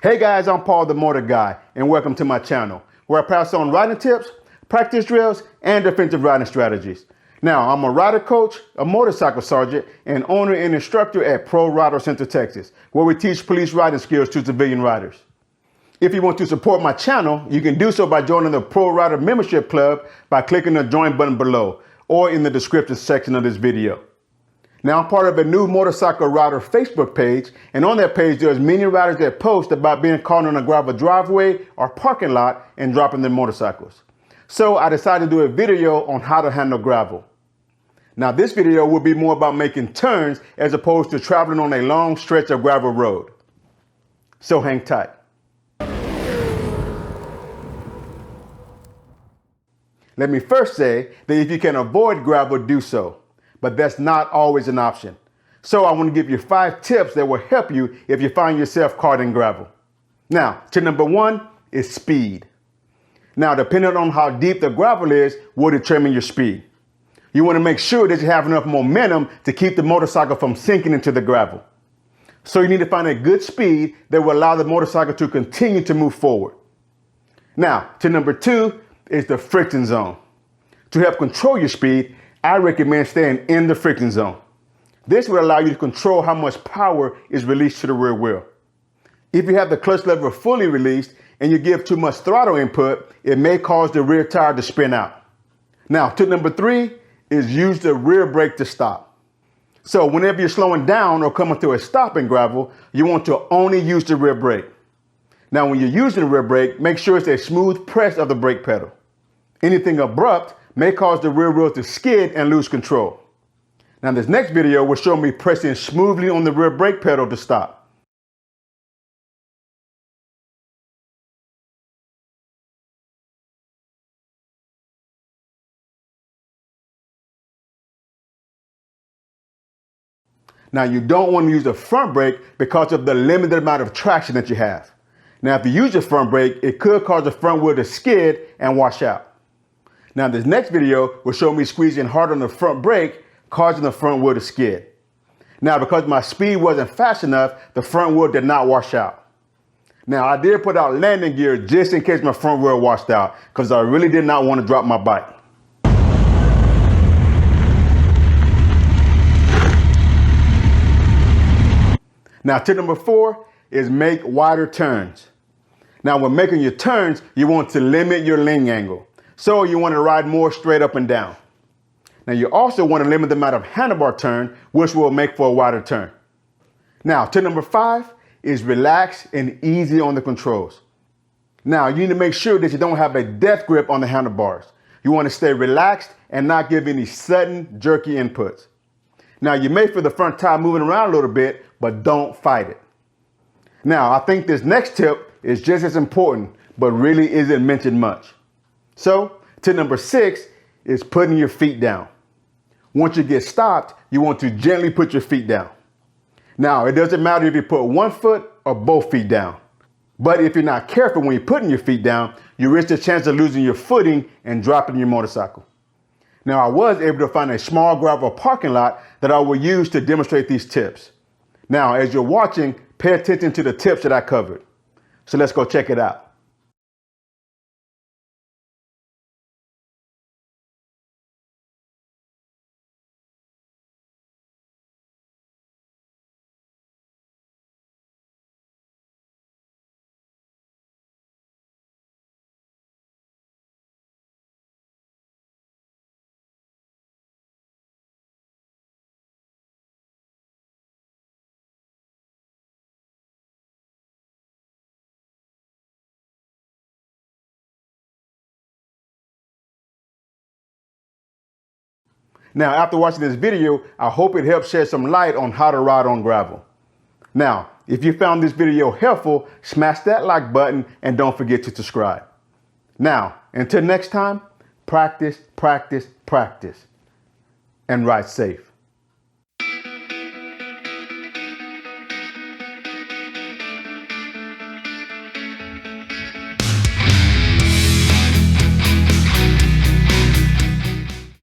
Hey guys, I'm Paul the Motor Guy, and welcome to my channel, where I pass on riding tips, practice drills, and defensive riding strategies. Now, I'm a rider coach, a motorcycle sergeant, and owner and instructor at ProRider Central Texas, where we teach police riding skills to civilian riders. If you want to support my channel, you can do so by joining the ProRider membership club by clicking the join button below or in the description section of this video. Now, I'm part of a new motorcycle rider Facebook page, and on that page there's many riders that post about being caught on a gravel driveway or parking lot and dropping their motorcycles. So I decided to do a video on how to handle gravel. Now, this video will be more about making turns as opposed to traveling on a long stretch of gravel road. So hang tight. Let me first say that if you can avoid gravel, do so. But that's not always an option. So I want to give you 5 tips that will help you if you find yourself caught in gravel. Now, tip number 1 is speed. Now, depending on how deep the gravel is, will determine your speed. You want to make sure that you have enough momentum to keep the motorcycle from sinking into the gravel. So you need to find a good speed that will allow the motorcycle to continue to move forward. Now, tip number 2 is the friction zone. To help control your speed, I recommend staying in the friction zone. This will allow you to control how much power is released to the rear wheel. If you have the clutch lever fully released and you give too much throttle input, it may cause the rear tire to spin out. Now, tip number 3 is use the rear brake to stop. So whenever you're slowing down or coming to a stop in gravel, you want to only use the rear brake. Now, when you're using the rear brake, make sure it's a smooth press of the brake pedal. Anything abrupt may cause the rear wheel to skid and lose control. Now, this next video will show me pressing smoothly on the rear brake pedal to stop. Now, you don't want to use the front brake because of the limited amount of traction that you have. Now, if you use your front brake, it could cause the front wheel to skid and wash out. Now, this next video will show me squeezing hard on the front brake, causing the front wheel to skid. Now, because my speed wasn't fast enough, the front wheel did not wash out. Now, I did put out landing gear just in case my front wheel washed out, because I really did not want to drop my bike. Now, tip number 4 is make wider turns. Now, when making your turns, you want to limit your lean angle. So you want to ride more straight up and down. Now, you also want to limit the amount of handlebar turn, which will make for a wider turn. Now, tip number 5 is relax and easy on the controls. Now, you need to make sure that you don't have a death grip on the handlebars. You want to stay relaxed and not give any sudden, jerky inputs. Now, you may feel the front tire moving around a little bit, but don't fight it. Now, I think this next tip is just as important, but really isn't mentioned much. So, tip number 6 is putting your feet down. Once you get stopped, you want to gently put your feet down. Now, it doesn't matter if you put one foot or both feet down. But if you're not careful when you're putting your feet down, you risk the chance of losing your footing and dropping your motorcycle. Now, I was able to find a small gravel parking lot that I will use to demonstrate these tips. Now, as you're watching, pay attention to the tips that I covered. So let's go check it out. Now, after watching this video, I hope it helps shed some light on how to ride on gravel. Now, if you found this video helpful, smash that like button and don't forget to subscribe. Now, until next time, practice, practice, practice, and ride safe.